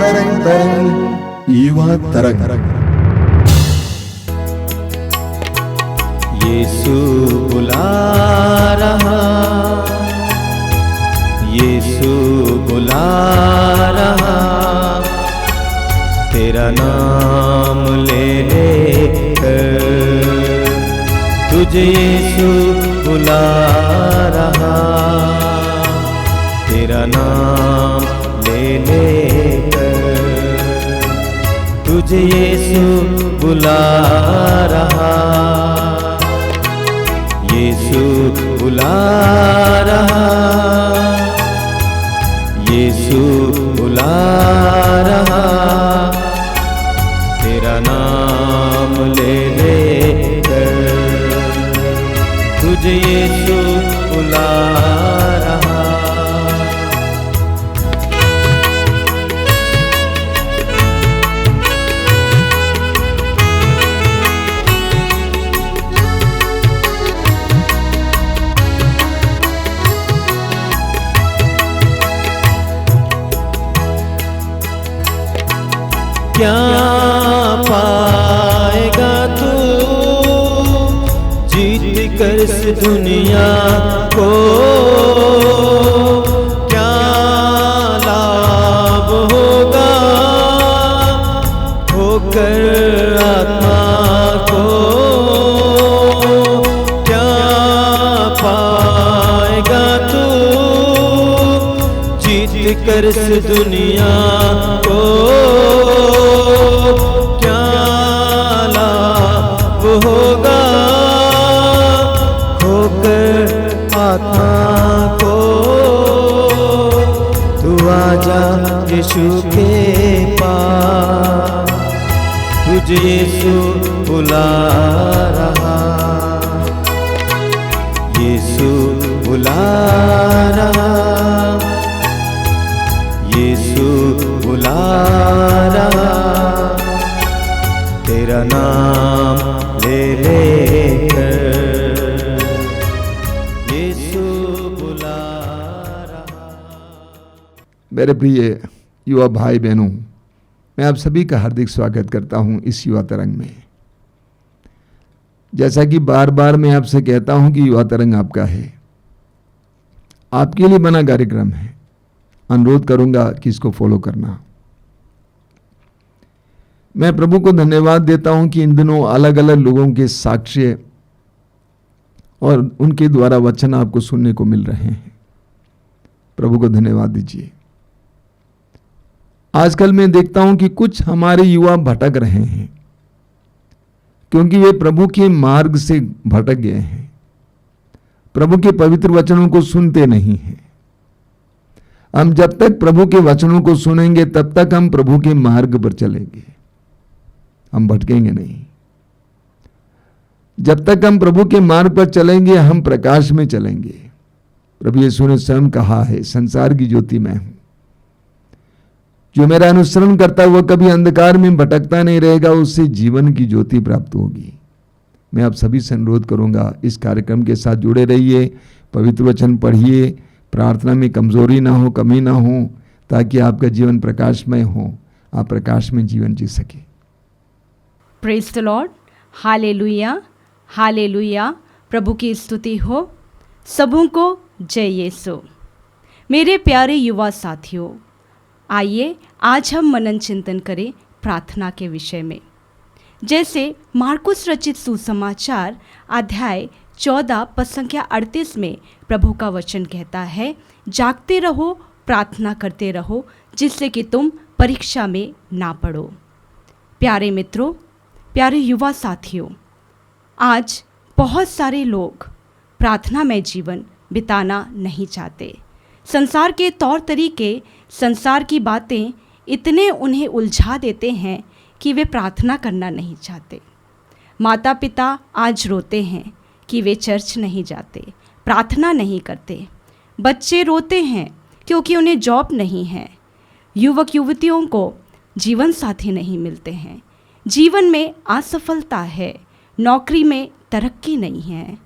तरंग युवा तरंग। यीशु बुला रहा, यीशु बुला रहा, तेरा नाम ले लेकर तुझे यीशु बुला रहा, तेरा नाम ले लेकर तुझे यीशु बुला रहा, यीशु बुला रहा, यीशु बुला रहा, तेरा नाम ले लेकर तुझे यीशु बुला रहा। क्या पाएगा तू जीत कर इस दुनिया को, क्या लाभ होगा होकर आत्मा को, क्या पाएगा तू जीत कर इस दुनिया को, क्या लाभ होगा खोकर आत्मा को। तू आजा यीशु के पास, तुझे यीशु बुला रहा, यीशु बुला रहा, यीशु बुला रहा, तेरा नाम ले लेकर यीशु बुला रहा। मेरे प्रिय युवा भाई बहनों, मैं आप सभी का हार्दिक स्वागत करता हूं इस युवा तरंग में। जैसा कि बार बार मैं आपसे कहता हूं कि युवा तरंग आपका है, आपके लिए बना कार्यक्रम है। अनुरोध करूंगा कि इसको फॉलो करना। मैं प्रभु को धन्यवाद देता हूं कि इन दिनों अलग अलग लोगों के साक्ष्य और उनके द्वारा वचन आपको सुनने को मिल रहे हैं। प्रभु को धन्यवाद दीजिए। आजकल मैं देखता हूं कि कुछ हमारे युवा भटक रहे हैं क्योंकि वे प्रभु के मार्ग से भटक गए हैं, प्रभु के पवित्र वचनों को सुनते नहीं हैं। हम जब तक प्रभु के वचनों को सुनेंगे तब तक हम प्रभु के मार्ग पर चलेंगे, हम भटकेंगे नहीं। जब तक हम प्रभु के मार्ग पर चलेंगे हम प्रकाश में चलेंगे। प्रभु यीशु ने स्वयं कहा है, संसार की ज्योति मैं हूं, जो मेरा अनुसरण करता है वह कभी अंधकार में भटकता नहीं रहेगा, उससे जीवन की ज्योति प्राप्त होगी। मैं आप सभी से अनुरोध करूंगा, इस कार्यक्रम के साथ जुड़े रहिए, पवित्र वचन पढ़िए, प्रार्थना में कमजोरी ना हो, कमी ना हो, ताकि आपका जीवन प्रकाशमय हो, आप प्रकाश में जीवन जी सके। Praise the Lord, hallelujah, hallelujah, प्रभु की स्तुति हो। सबों को जय यीशु। मेरे प्यारे युवा साथियों, आइए आज हम मनन चिंतन करें प्रार्थना के विषय में। जैसे मार्कुस रचित सुसमाचार अध्याय 14 पद संख्या 38 में प्रभु का वचन कहता है, जागते रहो, प्रार्थना करते रहो, जिससे कि तुम परीक्षा में ना पड़ो। प्यारे मित्रों, प्यारे युवा साथियों, आज बहुत सारे लोग प्रार्थना में जीवन बिताना नहीं चाहते। संसार के तौर तरीके, संसार की बातें इतने उन्हें उलझा देते हैं कि वे प्रार्थना करना नहीं चाहते। माता पिता आज रोते हैं कि वे चर्च नहीं जाते, प्रार्थना नहीं करते। बच्चे रोते हैं क्योंकि उन्हें जॉब नहीं है। युवक युवतियों को जीवन साथी नहीं मिलते हैं, जीवन में असफलता है, नौकरी में तरक्की नहीं है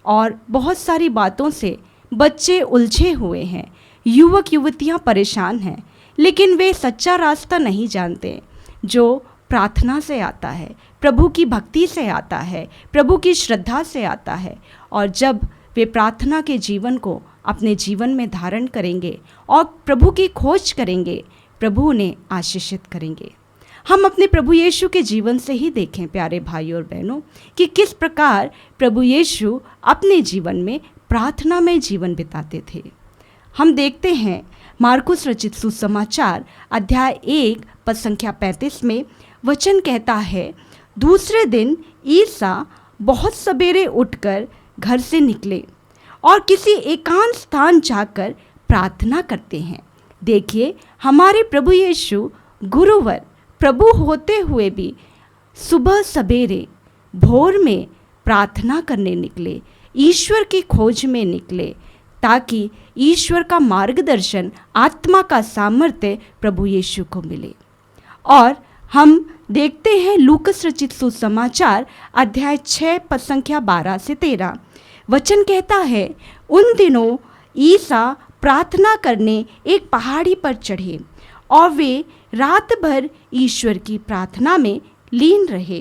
और बहुत सारी बातों से बच्चे उलझे हुए हैं। युवक युवतियां परेशान हैं लेकिन वे सच्चा रास्ता नहीं जानते जो प्रार्थना से आता है, प्रभु की भक्ति से आता है, प्रभु की श्रद्धा से आता है। और जब वे प्रार्थना के जीवन को अपने जीवन में धारण करेंगे और प्रभु की खोज करेंगे, प्रभु उन्हें आशीषित करेंगे। हम अपने प्रभु यीशु के जीवन से ही देखें प्यारे भाई और बहनों कि किस प्रकार प्रभु यीशु अपने जीवन में प्रार्थना में जीवन बिताते थे। हम देखते हैं मार्कुस रचित सुसमाचार अध्याय 1 पद संख्या 35 में वचन कहता है, दूसरे दिन ईसा बहुत सवेरे उठकर घर से निकले और किसी एकांत स्थान जाकर प्रार्थना करते हैं। देखिए, हमारे प्रभु यीशु गुरुवर प्रभु होते हुए भी सुबह सवेरे भोर में प्रार्थना करने निकले, ईश्वर की खोज में निकले, ताकि ईश्वर का मार्गदर्शन, आत्मा का सामर्थ्य प्रभु यीशु को मिले। और हम देखते हैं लूकस रचित सुसमाचार अध्याय 6 पद संख्या 12 से 13 वचन कहता है, उन दिनों ईसा प्रार्थना करने एक पहाड़ी पर चढ़े और वे रात भर ईश्वर की प्रार्थना में लीन रहे।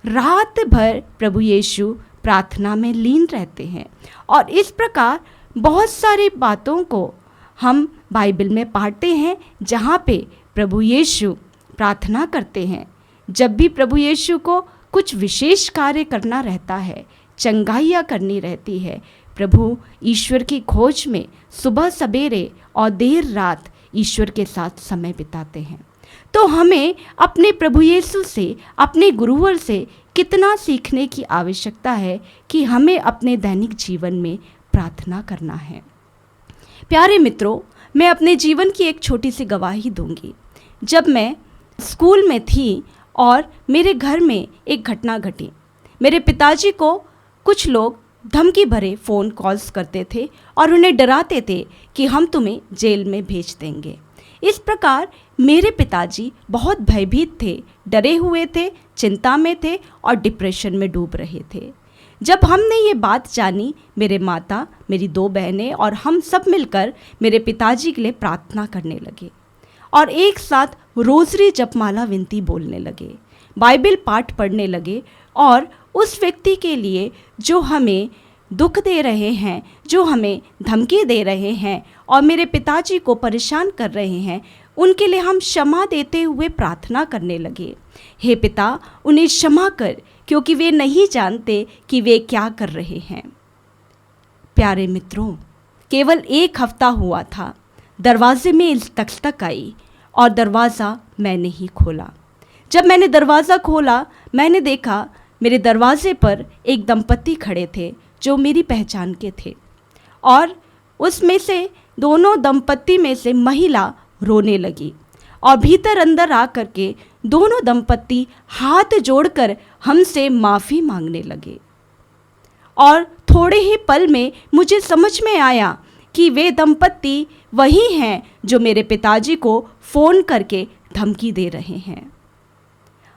रात भर प्रभु यीशु प्रार्थना में लीन रहते हैं। और इस प्रकार बहुत सारी बातों को हम बाइबल में पढ़ते हैं जहाँ पे प्रभु यीशु प्रार्थना करते हैं। जब भी प्रभु यीशु को कुछ विशेष कार्य करना रहता है, चंगाइयाँ करनी रहती है, प्रभु ईश्वर की खोज में सुबह सवेरे और देर रात ईश्वर के साथ समय बिताते हैं। तो हमें अपने प्रभु यीशु से, अपने गुरुवर से कितना सीखने की आवश्यकता है कि हमें अपने दैनिक जीवन में प्रार्थना करना है। प्यारे मित्रों, मैं अपने जीवन की एक छोटी सी गवाही दूंगी। जब मैं स्कूल में थी और मेरे घर में एक घटना घटी। मेरे पिताजी को कुछ लोग धमकी भरे फ़ोन कॉल्स करते थे और उन्हें डराते थे कि हम तुम्हें जेल में भेज देंगे। इस प्रकार मेरे पिताजी बहुत भयभीत थे, डरे हुए थे, चिंता में थे और डिप्रेशन में डूब रहे थे। जब हमने ये बात जानी, मेरे माता, मेरी 2 बहनें और हम सब मिलकर मेरे पिताजी के लिए प्रार्थना करने लगे और एक साथ रोज़री जपमाला विनती बोलने लगे, बाइबल पाठ पढ़ने लगे और उस व्यक्ति के लिए जो हमें दुख दे रहे हैं, जो हमें धमकी दे रहे हैं और मेरे पिताजी को परेशान कर रहे हैं, उनके लिए हम क्षमा देते हुए प्रार्थना करने लगे। हे पिता, उन्हें क्षमा कर, क्योंकि वे नहीं जानते कि वे क्या कर रहे हैं। प्यारे मित्रों, केवल 1 हफ्ता हुआ था, दरवाजे में तक आई और दरवाज़ा मैंने ही खोला। जब मैंने दरवाज़ा खोला, मैंने देखा मेरे दरवाजे पर एक दंपति खड़े थे जो मेरी पहचान के थे और उसमें से दोनों दंपति में से महिला रोने लगी और भीतर अंदर आ कर के दोनों दंपति हाथ जोड़कर हमसे माफ़ी मांगने लगे। और थोड़े ही पल में मुझे समझ में आया कि वे दंपति वही हैं जो मेरे पिताजी को फ़ोन करके धमकी दे रहे हैं।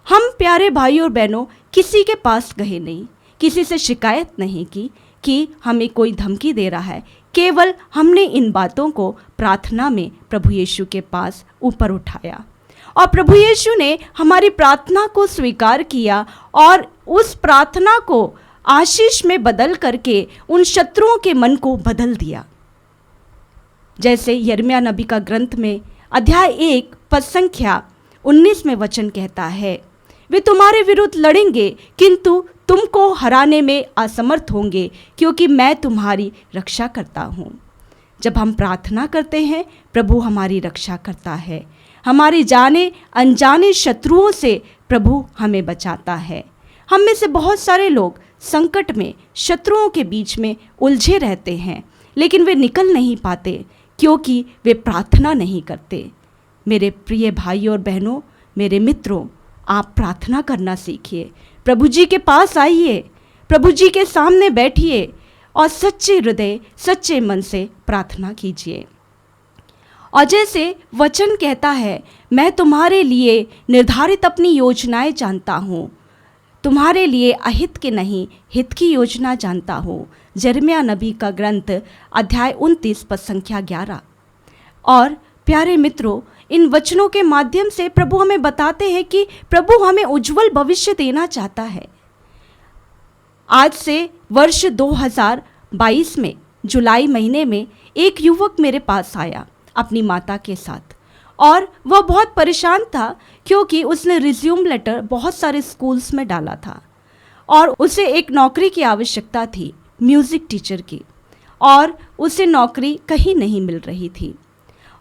हम प्यारे भाई और बहनों किसी के पास गए नहीं, किसी से शिकायत नहीं की कि हमें कोई धमकी दे रहा है। केवल हमने इन बातों को प्रार्थना में प्रभु यीशु के पास ऊपर उठाया और प्रभु यीशु ने हमारी प्रार्थना को स्वीकार किया और उस प्रार्थना को आशीष में बदल करके उन शत्रुओं के मन को बदल दिया। जैसे यिर्मयाह नबी का ग्रंथ में अध्याय 1 पद संख्या 19 में वचन कहता है, वे तुम्हारे विरुद्ध लड़ेंगे किंतु तुमको हराने में असमर्थ होंगे, क्योंकि मैं तुम्हारी रक्षा करता हूँ। जब हम प्रार्थना करते हैं, प्रभु हमारी रक्षा करता है। हमारी जाने अनजाने शत्रुओं से प्रभु हमें बचाता है। हम में से बहुत सारे लोग संकट में, शत्रुओं के बीच में उलझे रहते हैं, लेकिन वे निकल नहीं पाते क्योंकि वे प्रार्थना नहीं करते। मेरे प्रिय भाई और बहनों, मेरे मित्रों, आप प्रार्थना करना सीखिए। प्रभु जी के पास आइए, प्रभु जी के सामने बैठिए और सच्चे हृदय, सच्चे मन से प्रार्थना कीजिए। और जैसे वचन कहता है, मैं तुम्हारे लिए निर्धारित अपनी योजनाएं जानता हूँ, तुम्हारे लिए अहित के नहीं हित की योजना जानता हूँ। यिर्मयाह नबी का ग्रंथ अध्याय 29 पद संख्या 11। और प्यारे मित्रों, इन वचनों के माध्यम से प्रभु हमें बताते हैं कि प्रभु हमें उज्जवल भविष्य देना चाहता है। आज से वर्ष 2022 में जुलाई महीने में एक युवक मेरे पास आया अपनी माता के साथ, और वह बहुत परेशान था क्योंकि उसने रिज्यूम लेटर बहुत सारे स्कूल्स में डाला था और उसे एक नौकरी की आवश्यकता थी, म्यूज़िक टीचर की, और उसे नौकरी कहीं नहीं मिल रही थी।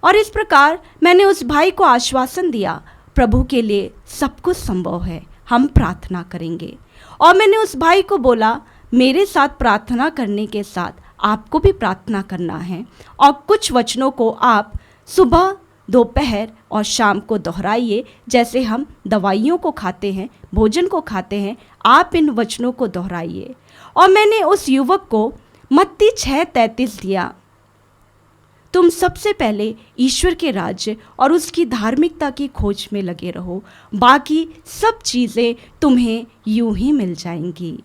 और इस प्रकार मैंने उस भाई को आश्वासन दिया, प्रभु के लिए सब कुछ संभव है, हम प्रार्थना करेंगे। और मैंने उस भाई को बोला, मेरे साथ प्रार्थना करने के साथ आपको भी प्रार्थना करना है, और कुछ वचनों को आप सुबह, दोपहर और शाम को दोहराइए। जैसे हम दवाइयों को खाते हैं, भोजन को खाते हैं, आप इन वचनों को दोहराइए। और मैंने उस युवक को मत्ती 6:33 दिया, तुम सबसे पहले ईश्वर के राज्य और उसकी धार्मिकता की खोज में लगे रहो, बाकी सब चीज़ें तुम्हें यूं ही मिल जाएंगी।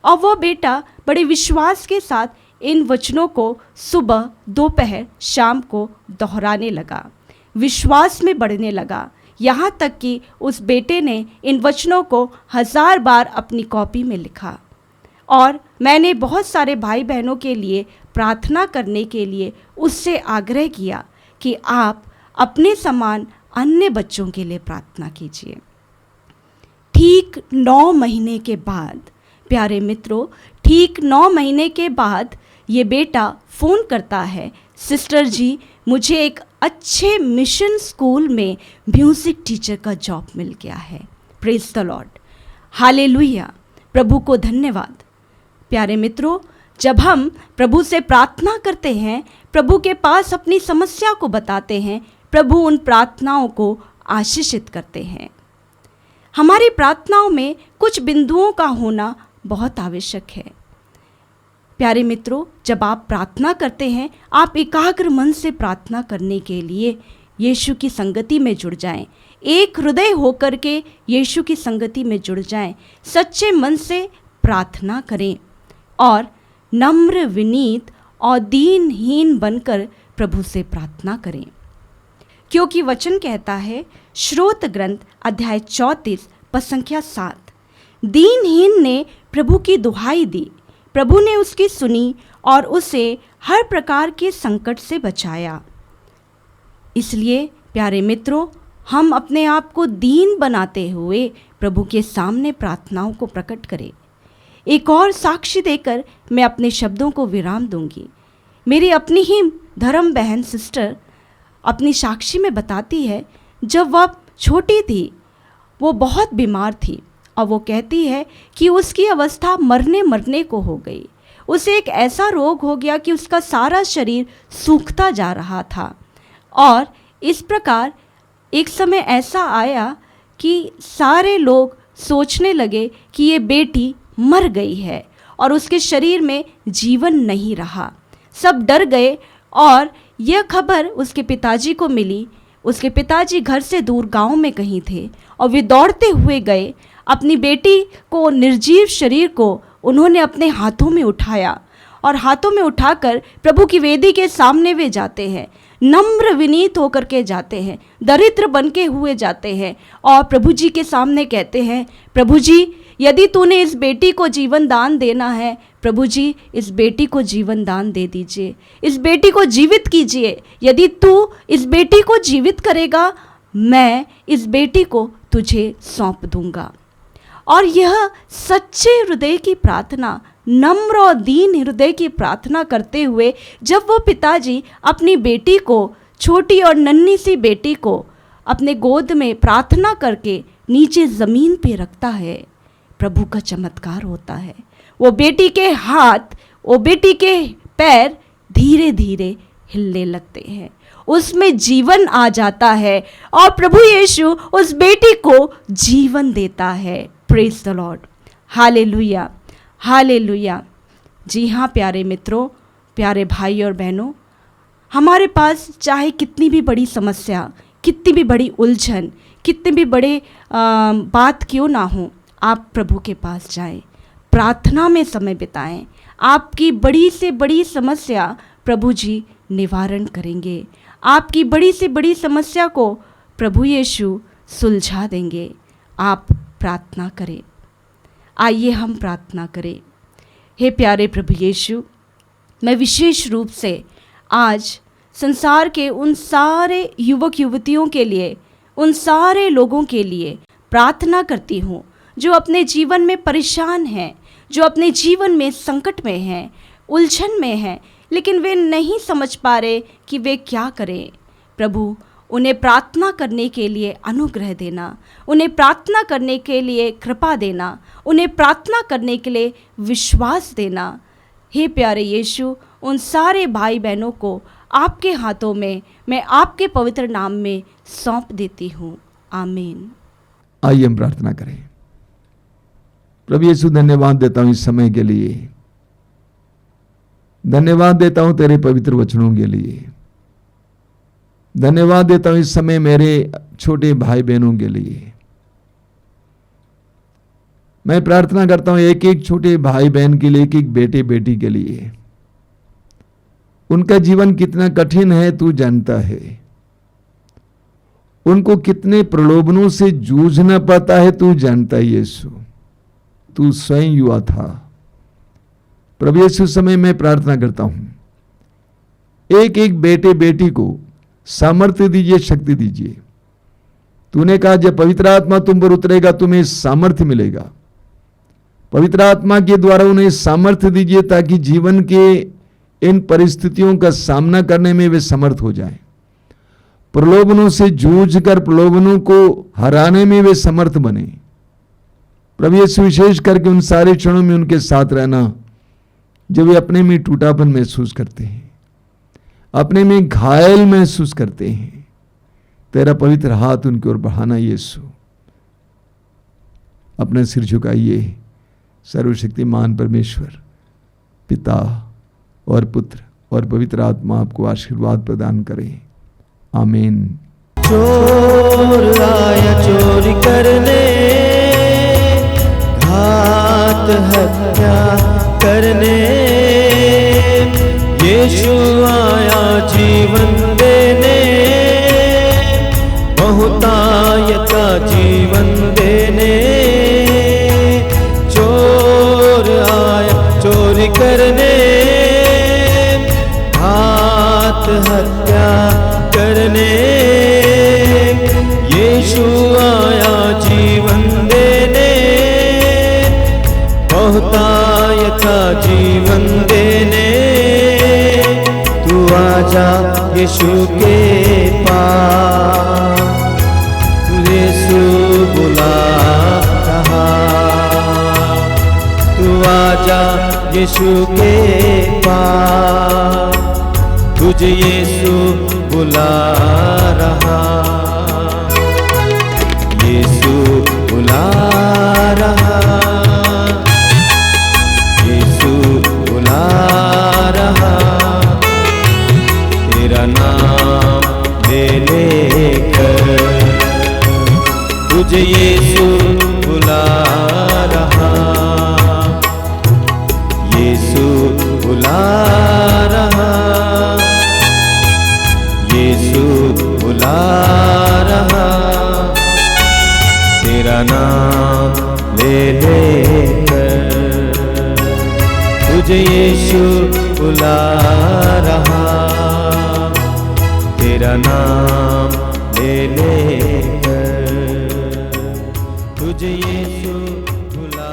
और वह बेटा बड़े विश्वास के साथ इन वचनों को सुबह, दोपहर, शाम को दोहराने लगा, विश्वास में बढ़ने लगा, यहाँ तक कि उस बेटे ने इन वचनों को 1000 बार अपनी कॉपी में लिखा। और मैंने बहुत सारे भाई बहनों के लिए प्रार्थना करने के लिए उससे आग्रह किया कि आप अपने समान अन्य बच्चों के लिए प्रार्थना कीजिए। ठीक 9 महीने के बाद, प्यारे मित्रों, ठीक 9 महीने के बाद ये बेटा फ़ोन करता है, सिस्टर जी मुझे एक अच्छे मिशन स्कूल में म्यूज़िक टीचर का जॉब मिल गया है। प्रेज़ द लॉर्ड, हालेलुया, प्रभु को धन्यवाद। प्यारे मित्रों, जब हम प्रभु से प्रार्थना करते हैं, प्रभु के पास अपनी समस्या को बताते हैं, प्रभु उन प्रार्थनाओं को आशीषित करते हैं। हमारी प्रार्थनाओं में कुछ बिंदुओं का होना बहुत आवश्यक है। प्यारे मित्रों, जब आप प्रार्थना करते हैं, आप एकाग्र मन से प्रार्थना करने के लिए यीशु की संगति में जुड़ जाएं, एक हृदय होकर के यीशु की संगति में जुड़ जाएं, सच्चे मन से प्रार्थना करें और नम्र, विनीत और दीनहीन बनकर प्रभु से प्रार्थना करें। क्योंकि वचन कहता है, श्रोत ग्रंथ अध्याय 34 पद संख्या 7, दीनहीन ने प्रभु की दुहाई दी, प्रभु ने उसकी सुनी और उसे हर प्रकार के संकट से बचाया। इसलिए प्यारे मित्रों, हम अपने आप को दीन बनाते हुए प्रभु के सामने प्रार्थनाओं को प्रकट करें। एक और साक्षी देकर मैं अपने शब्दों को विराम दूंगी। मेरी अपनी ही धर्म बहन सिस्टर अपनी साक्षी में बताती है, जब वह छोटी थी वो बहुत बीमार थी और वो कहती है कि उसकी अवस्था मरने को हो गई। उसे एक ऐसा रोग हो गया कि उसका सारा शरीर सूखता जा रहा था। और इस प्रकार एक समय ऐसा आया कि सारे लोग सोचने लगे कि ये बेटी मर गई है और उसके शरीर में जीवन नहीं रहा। सब डर गए और यह खबर उसके पिताजी को मिली। उसके पिताजी घर से दूर गांव में कहीं थे और वे दौड़ते हुए गए। अपनी बेटी को, निर्जीव शरीर को उन्होंने अपने हाथों में उठाया और हाथों में उठाकर प्रभु की वेदी के सामने वे जाते हैं, नम्र विनीत होकर के जाते हैं, दरिद्र बन के हुए जाते हैं और प्रभु जी के सामने कहते हैं, प्रभु जी यदि तूने इस बेटी को जीवन दान देना है, प्रभु जी इस बेटी को जीवन दान दे दीजिए, इस बेटी को जीवित कीजिए। यदि तू इस बेटी को जीवित करेगा, मैं इस बेटी को तुझे सौंप दूंगा। और यह सच्चे हृदय की प्रार्थना, नम्र और दीन हृदय की प्रार्थना करते हुए जब वो पिताजी अपनी बेटी को, छोटी और नन्ही सी बेटी को अपने गोद में प्रार्थना करके नीचे ज़मीन पे रखता है, प्रभु का चमत्कार होता है। वो बेटी के हाथ, वो बेटी के पैर धीरे धीरे हिलने लगते हैं, उसमें जीवन आ जाता है और प्रभु यीशु उस बेटी को जीवन देता है। Praise the Lord, hallelujah, hallelujah. जी हाँ प्यारे मित्रों, प्यारे भाई और बहनों, हमारे पास चाहे कितनी भी बड़ी समस्या, कितनी भी बड़ी उलझन, कितने भी बड़े बात क्यों ना हो, आप प्रभु के पास जाएं, प्रार्थना में समय बिताएं। आपकी बड़ी से बड़ी समस्या प्रभु जी निवारण करेंगे। आपकी बड़ी से बड़ी समस्या को प्रभु यीशु सुलझा देंगे। आप प्रार्थना करें। आइए हम प्रार्थना करें। हे प्यारे प्रभु यीशु, मैं विशेष रूप से आज संसार के उन सारे युवक युवतियों के लिए, उन सारे लोगों के लिए प्रार्थना करती हूँ जो अपने जीवन में परेशान हैं, जो अपने जीवन में संकट में हैं, उलझन में हैं, लेकिन वे नहीं समझ पा रहे कि वे क्या करें। प्रभु, उन्हें प्रार्थना करने के लिए अनुग्रह देना, उन्हें प्रार्थना करने के लिए कृपा देना, उन्हें प्रार्थना करने के लिए विश्वास देना। हे प्यारे यीशु, उन सारे भाई बहनों को आपके हाथों में मैं आपके पवित्र नाम में सौंप देती हूँ। आमीन। आइए हम प्रार्थना करें। प्रभु यीशु, धन्यवाद देता हूँ इस समय के लिए, धन्यवाद देता हूँ तेरे पवित्र वचनों के लिए, धन्यवाद देता हूँ इस समय मेरे छोटे भाई बहनों के लिए। मैं प्रार्थना करता हूँ एक एक छोटे भाई बहन के लिए, एक एक बेटे बेटी के लिए। उनका जीवन कितना कठिन है तू जानता है, उनको कितने प्रलोभनों से जूझना पड़ता है तू जानता है यीशु। तू स्वयं युवा था। प्रभु यीशु, समय मैं प्रार्थना करता हूं एक एक बेटे बेटी को सामर्थ्य दीजिए, शक्ति दीजिए। तूने कहा जब पवित्र आत्मा तुम पर उतरेगा तुम्हें सामर्थ्य मिलेगा। पवित्र आत्मा के द्वारा उन्हें सामर्थ्य दीजिए ताकि जीवन के इन परिस्थितियों का सामना करने में वे समर्थ हो जाएं। प्रलोभनों से जूझकर प्रलोभनों को हराने में वे समर्थ बने। प्रभु यीशु, विशेष करके उन सारे क्षणों में उनके साथ रहना जब वे अपने में टूटापन महसूस करते हैं, अपने में घायल महसूस करते हैं। तेरा पवित्र हाथ उनकी ओर बढ़ाना यीशु। अपना सिर झुकाइए। सर्वशक्तिमान परमेश्वर पिता और पुत्र और पवित्र आत्मा आपको आशीर्वाद प्रदान करें। आमीन। चोर आया चोरी करने, घात हत्या करने, यीशु आया जीवन देने, बहुतायता जीवन देने। चोर आया चोरी करने, घात हत्या करने, यीशु आया जीवन देने, बहुतायता जीवन देने। तू आजा यीशु के पास, यीशु बुला रहा। तू आजा यीशु के पास, तुझे यीशु बुला रहा। यीशु बुला रहा, यीशु बुला रहा। तेरा नाम ले लेकर तुझे यीशु बुला रहा। यीशु बुला रहा, यीशु बुला रहा। तेरा नाम ले लेकर तुझे यीशु बुला रहा। तेरा नाम ले लेकर तुझे यीशु बुला